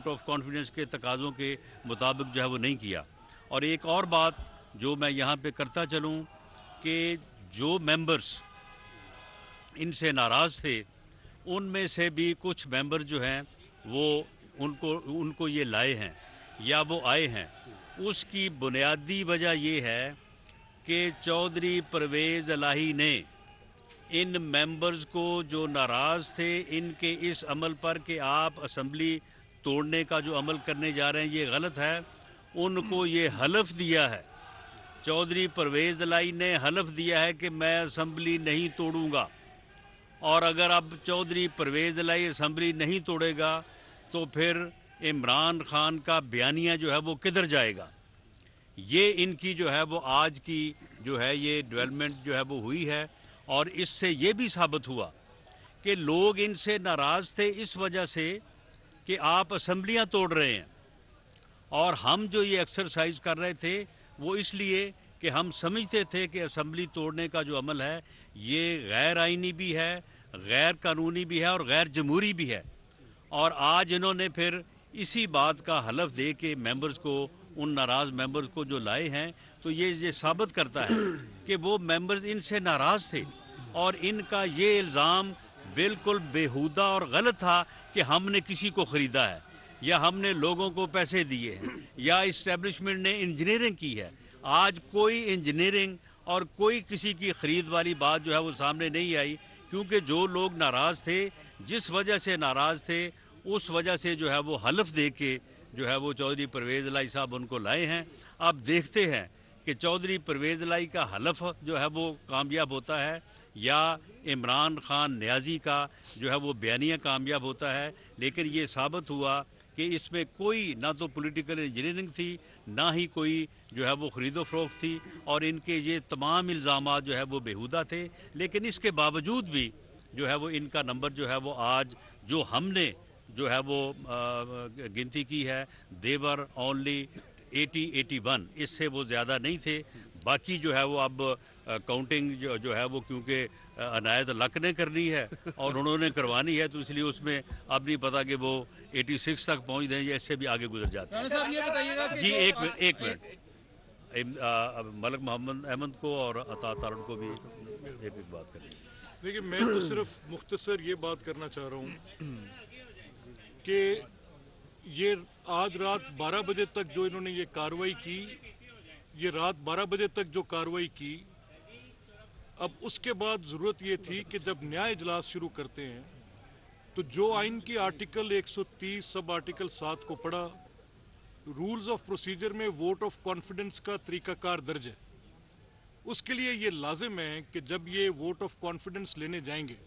Vote of confidence के तकाज़ों के मुताबिक जो है वो नहीं किया। और एक और बात जो मैं यहाँ पे करता चलूँ कि जो मेंबर्स इनसे नाराज़ थे, उनमें से भी कुछ मेंबर जो हैं वो उनको उनको ये लाए हैं या वो आए हैं। उसकी बुनियादी वजह ये है कि चौधरी परवेज़ इलाही ने इन मेंबर्स को जो नाराज़ थे इनके इस अमल पर कि आप असम्बली तोड़ने का जो अमल करने जा रहे हैं ये गलत है, उनको ये हलफ दिया है। चौधरी परवेज़ इलाही ने हलफ दिया है कि मैं असम्बली नहीं तोड़ूंगा, और अगर अब चौधरी परवेज़ इलाही असम्बली नहीं तोड़ेगा तो फिर इमरान खान का बयानिया जो है वो किधर जाएगा। ये इनकी जो है वो आज की जो है ये डेवलपमेंट जो है वो हुई है। और इससे ये भी साबित हुआ कि लोग इनसे नाराज़ थे इस वजह से कि आप असम्बलियाँ तोड़ रहे हैं, और हम जो ये एक्सरसाइज कर रहे थे वो इसलिए कि हम समझते थे कि असम्बली तोड़ने का जो अमल है ये गैर आइनी भी है, गैर कानूनी भी है और गैर जमहूरी भी है। और आज इन्होंने फिर इसी बात का हलफ दे के मेंबर्स को, उन नाराज़ मेंबर्स को जो लाए हैं, तो ये साबित करता है कि वो मेंबर्स इनसे नाराज़ थे और इनका ये इल्ज़ाम बिल्कुल बेहुदा और गलत था कि हमने किसी को ख़रीदा है या हमने लोगों को पैसे दिए हैं या इस्टेब्लिशमेंट ने इंजीनियरिंग की है। आज कोई इंजीनियरिंग और कोई किसी की ख़रीद वाली बात जो है वो सामने नहीं आई, क्योंकि जो लोग नाराज़ थे, जिस वजह से नाराज़ थे, उस वजह से जो है वो हलफ दे के जो है वो चौधरी परवेज़ इलाही साहब उनको लाए हैं। अब देखते हैं कि चौधरी परवेज़ इलाही का हलफ जो है वो कामयाब होता है या इमरान खान न्याजी का जो है वो बयानिया कामयाब होता है। लेकिन ये साबित हुआ कि इसमें कोई ना तो पॉलिटिकल इंजीनियरिंग थी, ना ही कोई जो है वो ख़रीदो फरोख्त थी, और इनके ये तमाम इल्ज़ामात जो है वो बेहुदा थे। लेकिन इसके बावजूद भी जो है वो इनका नंबर जो है वो आज जो हमने जो है वो गिनती की है, देवर ओनली 81, इससे वो ज़्यादा नहीं थे। बाकी जो है वो अब काउंटिंग जो है वो क्योंकि अनायत लक ने करनी है और उन्होंने करवानी है, तो इसलिए उसमें अब नहीं पता कि वो 86 तक पहुंच दें या इससे भी आगे गुजर जाते हैं। साहब ये बताइएगा कि जी एक मिनट मलक मोहम्मद अहमद को और अता तारण को भी एक बात करनी है। देखिए, मैं तो सिर्फ मुख्तसर ये बात करना चाह रहा हूँ कि ये आज रात 12 बजे तक जो इन्होंने ये कार्रवाई की, ये रात 12 बजे तक जो कार्रवाई की, अब उसके बाद ज़रूरत ये थी कि जब न्याय इजलास शुरू करते हैं तो जो आइन की आर्टिकल 130 सब आर्टिकल 7 को पढ़ा, रूल्स ऑफ प्रोसीजर में वोट ऑफ कॉन्फिडेंस का तरीकाकार दर्ज है। उसके लिए ये लाजिम है कि जब ये वोट ऑफ कॉन्फिडेंस लेने जाएंगे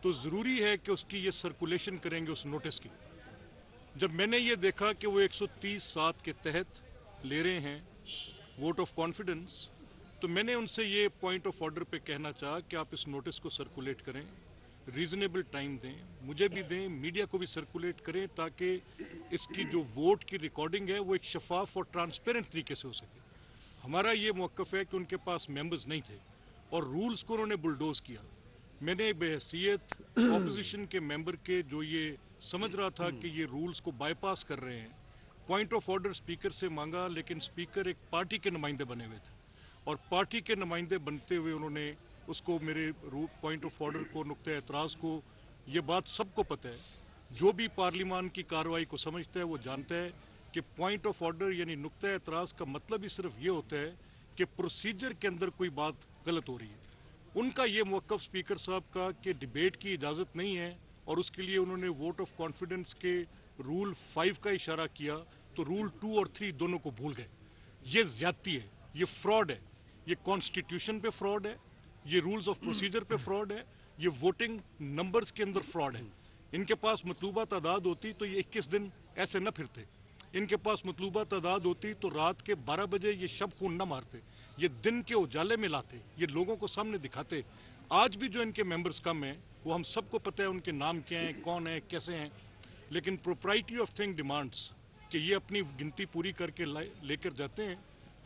तो ज़रूरी है कि उसकी ये सर्कुलेशन करेंगे उस नोटिस की। जब मैंने ये देखा कि वो 130(7) के तहत ले रहे हैं वोट ऑफ कॉन्फिडेंस, तो मैंने उनसे ये पॉइंट ऑफ ऑर्डर पे कहना चाहा कि आप इस नोटिस को सर्कुलेट करें, रीज़नेबल टाइम दें, मुझे भी दें, मीडिया को भी सर्कुलेट करें, ताकि इसकी जो वोट की रिकॉर्डिंग है वो एक शफाफ और ट्रांसपेरेंट तरीके से हो सके। हमारा ये मौक़िफ़ है कि उनके पास मेंबर्स नहीं थे और रूल्स को उन्होंने बुलडोज़ किया। मैंने बहैसियत ऑपोजिशन के मेंबर के जो ये समझ रहा था कि ये रूल्स को बाईपास कर रहे हैं, पॉइंट ऑफ ऑर्डर स्पीकर से मांगा, लेकिन स्पीकर एक पार्टी के नुमाइंदे बने हुए थे और पार्टी के नुमाइंदे बनते हुए उन्होंने उसको, मेरे पॉइंट ऑफ ऑर्डर को, नुक्ते एतराज़ को, ये बात सबको पता है, जो भी पार्लिमान की कार्रवाई को समझता है वो जानता है कि पॉइंट ऑफ ऑर्डर यानी नुक्ते एतराज़ का मतलब ही सिर्फ ये होता है कि प्रोसीजर के अंदर कोई बात गलत हो रही है। उनका ये मौक़िफ़ स्पीकर साहब का कि डिबेट की इजाज़त नहीं है और उसके लिए उन्होंने वोट ऑफ कॉन्फिडेंस के रूल 5 का इशारा किया, तो रूल 2 और 3 दोनों को भूल गए। ये ज़्यादती है, ये फ्रॉड है, ये कॉन्स्टिट्यूशन पे फ्रॉड है, ये रूल्स ऑफ प्रोसीजर पे फ्रॉड है, ये वोटिंग नंबर्स के अंदर फ्रॉड है। इनके पास मतलूबा तादाद होती तो ये 21 दिन ऐसे न फिरते। इनके पास मतलूबा तादाद होती तो रात के 12 बजे ये शब खून न मारते, ये दिन के उजाले में लाते, ये लोगों को सामने दिखाते। आज भी जो इनके मेंबर्स कम हैं वो हम सबको पता है उनके नाम क्या हैं, कौन है, कैसे हैं, लेकिन प्रोप्राइटी ऑफ थिंग डिमांड्स कि ये अपनी गिनती पूरी करके लेकर जाते हैं,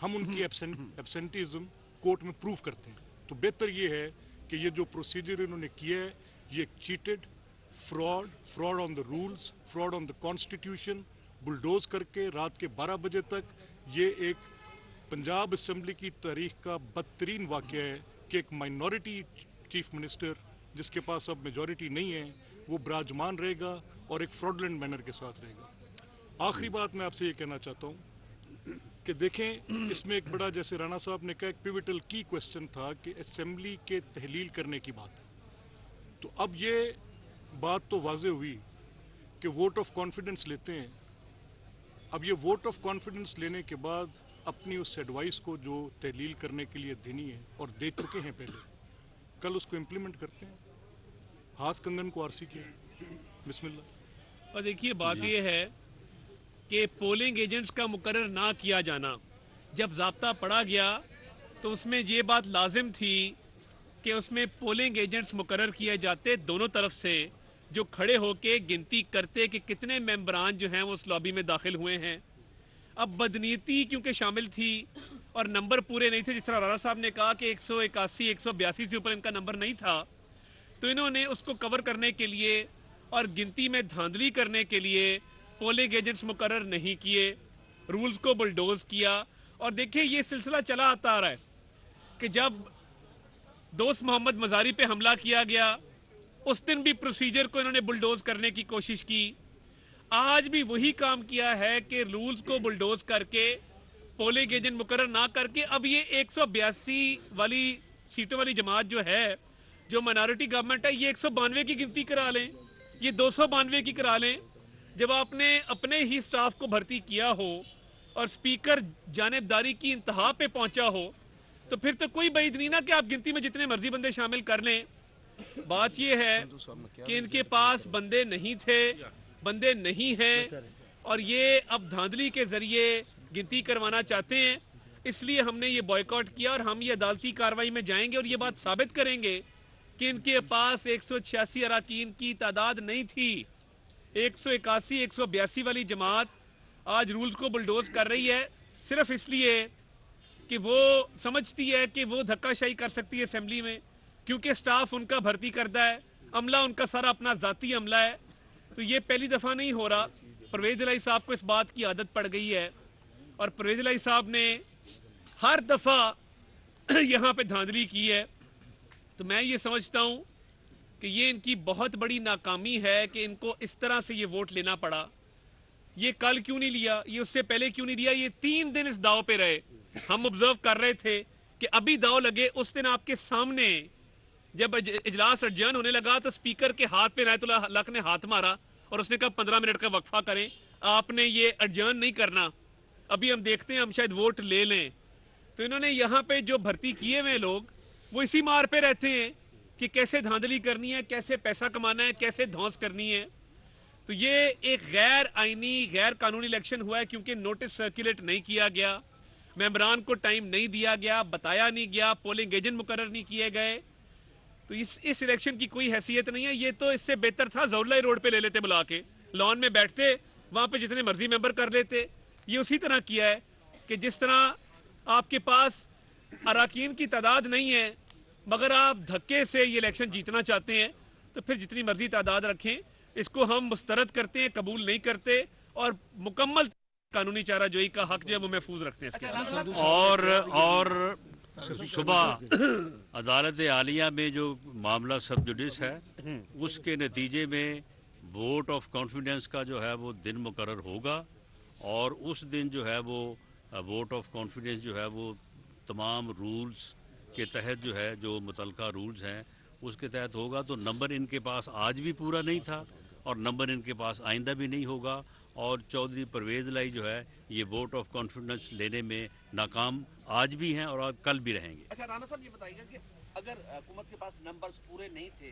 हम उनकी एब्सेंटिज्म कोर्ट में प्रूव करते हैं। तो बेहतर ये है कि ये जो प्रोसीजर इन्होंने किया है ये cheated fraud on the rules, fraud on the constitution, bulldoze करके रात के 12 बजे तक। ये एक पंजाब असेंबली की तारीख का बदतरीन वाक़या है कि एक माइनॉरिटी चीफ मिनिस्टर जिसके पास अब मेजॉरिटी नहीं है वो विराजमान रहेगा और एक फ्रॉडलेंट मैनर के साथ रहेगा। आखिरी बात मैं आपसे ये कहना चाहता हूँ कि देखें, इसमें एक बड़ा, जैसे राणा साहब ने कहा, एक पिविटल की क्वेश्चन था कि असेंबली के तहलील करने की बात है। तो अब ये बात तो वाज़े हुई कि वोट ऑफ कॉन्फिडेंस लेते हैं। अब ये वोट ऑफ कॉन्फिडेंस लेने के बाद अपनी उस एडवाइस को जो तहलील करने के लिए देनी है और दे चुके हैं पहले, कल उसको इम्प्लीमेंट करते हैं। हाथ कंगन को आरसी किया, बिस्मिल्लाह। और देखिए, बात ये है कि पोलिंग एजेंट्स का मुकर्रर ना किया जाना, जब ज़ाब्ता पड़ा गया तो उसमें ये बात लाजिम थी कि उसमें पोलिंग एजेंट्स मुकर्रर किए जाते दोनों तरफ से, जो खड़े होके गिनती करते कि कितने मेंबरान जो हैं वो उस लॉबी में दाखिल हुए हैं। अब बदनीति क्योंकि शामिल थी और नंबर पूरे नहीं थे, जिस तरह राणा साहब ने कहा कि 181 182 से ऊपर इनका नंबर नहीं था, तो इन्होंने उसको कवर करने के लिए और गिनती में धांधली करने के लिए पोलिंग एजेंट्स मुकर्रर नहीं किए, रूल्स को बुलडोज किया। और देखिए, ये सिलसिला चला आता आ रहा है कि जब दोस्त मोहम्मद मजारी पे हमला किया गया, उस दिन भी प्रोसीजर को इन्होंने बुलडोज करने की कोशिश की। आज भी वही काम किया है कि रूल्स को बुलडोज करके पोलिंग एजेंट मुकर्रर ना करके अब ये 182 वाली सीटों वाली जमात जो है, जो माइनॉरिटी गवर्नमेंट है, ये 192 की गिनती करा लें, ये 292 की करा लें। जब आपने अपने ही स्टाफ को भर्ती किया हो और स्पीकर जानिबदारी की इंतहा पे पहुंचा हो, तो फिर तो कोई बैद नहीं ना कि आप गिनती में जितने मर्जी बंदे शामिल कर लें। बात यह है कि इनके पास बंदे नहीं थे, बंदे नहीं हैं, और ये अब धांधली के जरिए गिनती करवाना चाहते हैं। इसलिए हमने ये बॉयकॉट किया और हम ये अदालती कार्रवाई में जाएंगे और ये बात साबित करेंगे कि इनके पास 186 अराकीन की तादाद नहीं थी। 181 182 वाली जमात आज रूल्स को बुलडोज कर रही है सिर्फ इसलिए कि वो समझती है कि वो धक्काशाही कर सकती है असेंबली में, क्योंकि स्टाफ उनका भर्ती करता है, अमला उनका सारा अपना जाती अमला है। तो ये पहली दफ़ा नहीं हो रहा। परवेज इलाही साहब को इस बात की आदत पड़ गई है और परवेज इलाही साहब ने हर दफ़ा यहाँ पे धांधली की है। तो मैं ये समझता हूँ कि ये इनकी बहुत बड़ी नाकामी है कि इनको इस तरह से ये वोट लेना पड़ा। ये कल क्यों नहीं लिया, ये उससे पहले क्यों नहीं लिया? ये 3 दिन इस दाव पे रहे। हम ऑब्जर्व कर रहे थे कि अभी दाव लगे, उस दिन आपके सामने जब इजलास एडजर्न होने लगा तो स्पीकर के हाथ पे इनायतुल्लाह हक ने हाथ मारा और उसने कहा 15 मिनट का वक्फा करें, आपने ये एडजर्न नहीं करना, अभी हम देखते हैं, हम शायद वोट ले लें। तो इन्होंने यहाँ पे जो भर्ती किए हुए लोग वो इसी मार पे रहते हैं कि कैसे धांधली करनी है, कैसे पैसा कमाना है, कैसे धौंस करनी है। तो ये एक गैर आईनी गैर कानूनी इलेक्शन हुआ है क्योंकि नोटिस सर्कुलेट नहीं किया गया, मेंबरान को टाइम नहीं दिया गया, बताया नहीं गया, पोलिंग एजेंट मुकर्रर नहीं किए गए। तो इस इलेक्शन की कोई हैसियत नहीं है। ये तो इससे बेहतर था जौलाई रोड पे ले लेते, बुला के लॉन में बैठते, वहां पे जितने मर्जी मेंबर कर लेते। ये उसी तरह किया है कि जिस तरह आपके पास अराकीन की तादाद नहीं है मगर आप धक्के से ये इलेक्शन जीतना चाहते हैं, तो फिर जितनी मर्जी तादाद रखें। इसको हम मुस्तरद करते हैं, कबूल नहीं करते और मुकम्मल कानूनी चाराजोई का हक जो है वो महफूज रखते हैं इसके। और सुबह अदालत आलिया में जो मामला सब जुडिस है उसके नतीजे में वोट ऑफ कॉन्फिडेंस का जो है वो दिन मुकर्रर होगा और उस दिन जो है वो वोट ऑफ कॉन्फिडेंस जो है वो तमाम रूल्स के तहत जो है, जो मुतलका रूल्स हैं उसके तहत होगा। तो नंबर इनके पास आज भी पूरा नहीं था और नंबर इनके पास आइंदा भी नहीं होगा। और चौधरी परवेज इलाही जो है ये वोट ऑफ कॉन्फिडेंस लेने में नाकाम आज भी हैं और कल भी रहेंगे। अच्छा राणा साहब, ये बताइएगा कि अगर हुकूमत के पास नंबर्स पूरे नहीं थे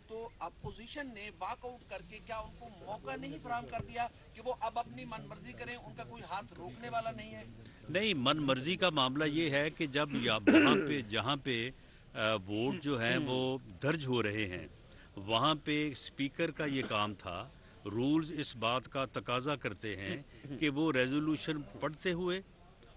तो अपोजिशन ने वॉकआउट करके क्या उनको मौका नहीं फराहम कर दिया कि वो अब अपनी मनमर्जी करें, उनका कोई हाथ रोकने वाला नहीं है? नहीं, मन मर्जी का मामला ये है कि जब वहाँ पे जहाँ पे वोट जो हैं वो दर्ज हो रहे हैं वहाँ पे स्पीकर का ये काम था। रूल्स इस बात का तकाजा करते हैं कि वो रेजोल्यूशन पढ़ते हुए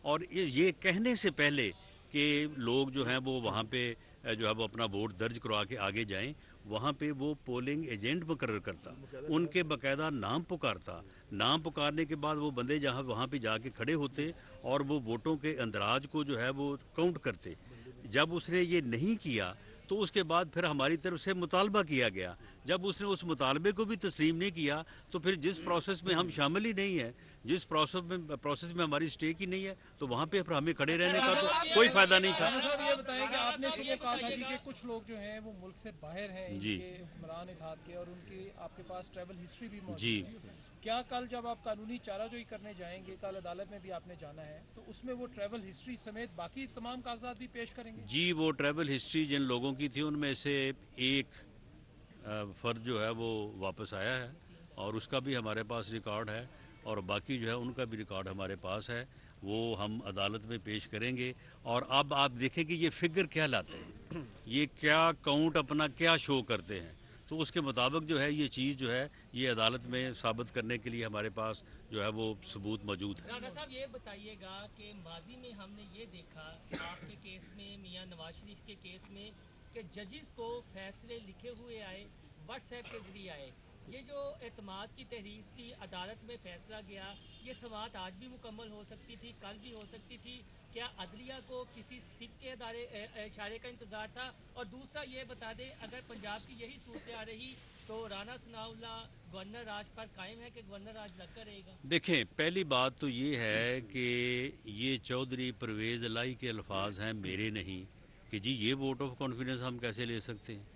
और ये कहने से पहले कि लोग जो हैं वो वहाँ पे जो है वो अपना वोट दर्ज करवा के आगे जाएं, वहाँ पे वो पोलिंग एजेंट मुकर्रर करता, उनके बाकायदा नाम पुकारता, नाम पुकारने के बाद वो बंदे जहाँ वहाँ पे जाके खड़े होते और वो वोटों के अंदराज को जो है वो काउंट करते। जब उसने ये नहीं किया तो उसके बाद फिर हमारी तरफ से मुतालबा किया गया। जब उसने उस मुतालबे को भी तस्लीम नहीं किया तो फिर जिस प्रोसेस में हम शामिल ही नहीं है, जिस प्रोसेस में हमारी स्टेक ही नहीं है, तो वहाँ पे फिर हमें खड़े रहने का तो कोई फ़ायदा नहीं था। राणा साहब ये बताएं कि आपने सुबह कहा था जी कि कुछ लोग जो हैं वो मुल्क से बाहर हैं, जी। इनके हुक्मरान इत्तेहाद के, और उनकी आपके पास ट्रैवल हिस्ट्री भी मौजूद जी। है। क्या कल जब आप कानूनी चाराजोई करने जाएंगे, कल अदालत में भी आपने जाना है, तो उसमें वो ट्रैवल हिस्ट्री समेत बाकी तमाम कागजात भी पेश करेंगे? जी, वो ट्रैवल हिस्ट्री जिन लोगों की थी उनमें से एक फ़र्द जो है वो वापस आया है और उसका भी हमारे पास रिकॉर्ड है, और बाकी जो है उनका भी रिकॉर्ड हमारे पास है, वो हम अदालत में पेश करेंगे। और अब आप देखें कि ये फिगर क्या लाते हैं, ये क्या काउंट अपना क्या शो करते हैं, तो उसके मुताबिक जो है ये चीज़ जो है ये अदालत में साबित करने के लिए हमारे पास जो है वो सबूत मौजूद है। राणा साहब ये बताइएगा कि माजी में हमने ये देखा आपके केस में, मियां नवाज शरीफ के केस में, कि जजेस को फैसले लिखे हुए आए, व्हाट्सएप के जरिए आए। ये जो एतमाद की तहरीर थी, अदालत में फैसला गया, ये समाअत आज भी मुकम्मल हो सकती थी, कल भी हो सकती थी। क्या अदलिया को किसी स्टिक के इशारे का इंतज़ार था? और दूसरा ये बता दें, अगर पंजाब की यही सूरत आ रही तो राना सनाउल्लाह गवर्नर राज पर कायम है कि गवर्नर राज लगकर रहेगा? देखें, पहली बात तो ये है कि ये चौधरी परवेज़ इलाही के अल्फाज हैं, मेरे नहीं, कि जी ये वोट ऑफ कॉन्फिडेंस हम कैसे ले सकते हैं।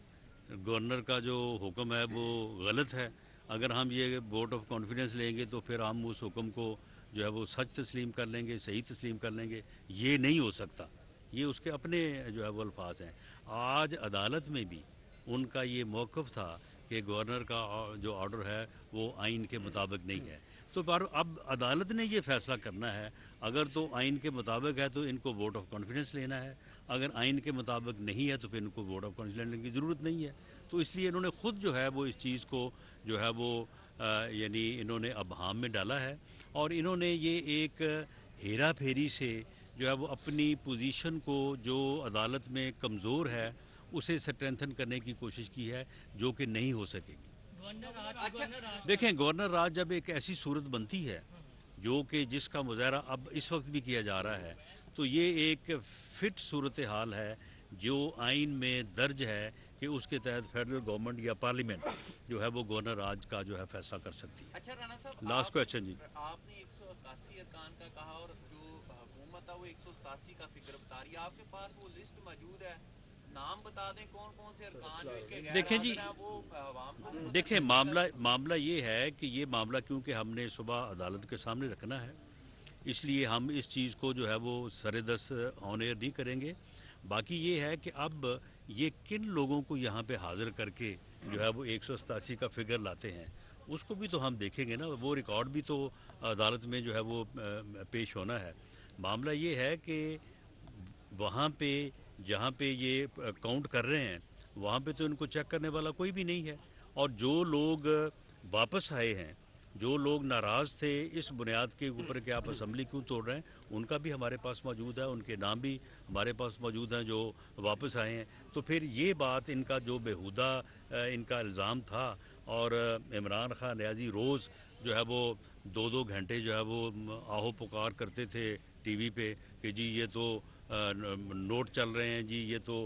गवर्नर का जो हुक्म है वो गलत है। अगर हम ये वोट ऑफ कॉन्फिडेंस लेंगे तो फिर हम उस हुक्म को जो है वो सच तस्लीम कर लेंगे, सही तस्लीम कर लेंगे, ये नहीं हो सकता। ये उसके अपने जो है वो अल्फाज हैं। आज अदालत में भी उनका ये मौक़िफ़ था कि गवर्नर का जो ऑर्डर है वो आइन के मुताबिक नहीं है। तो पर अब अदालत ने ये फ़ैसला करना है, अगर तो आइन के मुताबिक है तो इनको वोट ऑफ कॉन्फिडेंस लेना है, अगर आइन के मुताबिक नहीं है तो फिर इनको वोट ऑफ कॉन्फिडेंस लेने की ज़रूरत नहीं है। तो इसलिए इन्होंने ख़ुद जो है वो इस चीज़ को जो है वो यानी इन्होंने अबहाम में डाला है, और इन्होंने ये एक हेरा फेरी से जो है वो अपनी पोजीशन को जो अदालत में कमज़ोर है उसे स्ट्रेंथन करने की कोशिश की है, जो कि नहीं हो सकेगी। गवर्नर राज देखें, गवर्नर राज जब एक ऐसी सूरत बनती है जो कि जिसका मुजाहरा अब इस वक्त भी किया जा रहा है, तो ये एक फ़िट सूरत हाल है जो आइन में दर्ज है कि उसके तहत फेडरल गवर्नमेंट या पार्लियामेंट जो है वो गवर्नर राज का जो है फैसला कर सकती है। अच्छा राणा साहब, लास्ट क्वेश्चन जी। आपने 181 अरकान का कहा और जो हुकूमत है वो 187 का फिक्र बता रही है। आपके पास वो लिस्ट मौजूद है, नाम बता दें कौन कौन से अरकान जो इनके गैर देखें जी, हाज़िर हैं, वो अवाम को देखें मामला ये है कि ये मामला क्योंकि हमने सुबह अदालत के सामने रखना है, इसलिए हम इस चीज़ को जो है वो सरेदस ऑन एयर नहीं करेंगे। बाकी ये है कि अब ये किन लोगों को यहाँ पे हाज़िर करके जो है वो 187 का फिगर लाते हैं, उसको भी तो हम देखेंगे ना, वो रिकॉर्ड भी तो अदालत में जो है वो पेश होना है। मामला ये है कि वहाँ पे जहाँ पे ये काउंट कर रहे हैं वहाँ पे तो इनको चेक करने वाला कोई भी नहीं है, और जो लोग वापस आए हैं, जो लोग नाराज़ थे इस बुनियाद के ऊपर कि आप असम्बली क्यों तोड़ रहे हैं, उनका भी हमारे पास मौजूद है, उनके नाम भी हमारे पास मौजूद हैं जो वापस आए हैं। तो फिर ये बात इनका जो बेहुदा इनका इल्ज़ाम था, और इमरान खान न्याजी रोज़ जो है वो 2-2 घंटे जो है वो आहो पुकार करते थे टीवी पे कि जी ये तो नोट चल रहे हैं, जी ये तो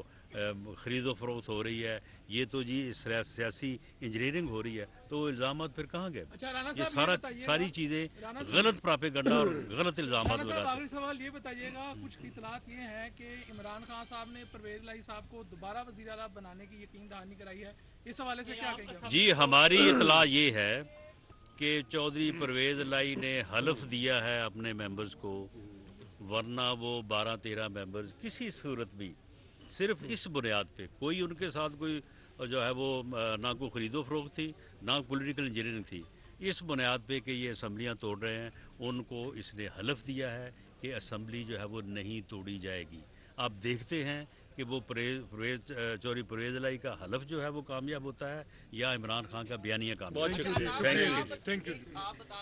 ख़रीदो फरोख्त हो रही है, ये तो जी सियासी इंजीनियरिंग हो रही है, तो इल्ज़ाम फिर कहाँ गए? अच्छा राणा ये साहब, सारी चीज़ें राणा साहब- गलत प्रोपेगेंडा और गलत इल्ज़ाम राणा साहब, लगाते आखिरी सवाल ये बताइएगा, कुछ इतलात ये हैं कि इमरान खान साहब ने परवेज इलाही साहब को दोबारा वज़ीर आला बनाने की यकीन दहानी कराई है, इस हवाले से क्या कहेंगे? जी, हमारी इतला ये है कि चौधरी परवेज़ इलाही ने हलफ दिया है अपने मेंबर्स को, वरना वो 12-13 मेंबर्स किसी सूरत भी सिर्फ इस बुनियाद पे, कोई उनके साथ कोई जो है वो ना कोई ख़रीदो फरोख्त थी, ना पॉलिटिकल इंजीनियरिंग थी, इस बुनियाद पे कि ये असम्बलियाँ तोड़ रहे हैं, उनको इसने हलफ दिया है कि असम्बली जो है वो नहीं तोड़ी जाएगी। आप देखते हैं कि वो चौधरी परवेज़ इलाही का हलफ जो है वो कामयाब होता है या इमरान खान का बयानिया कामयाब होता है। Thank you. आप बता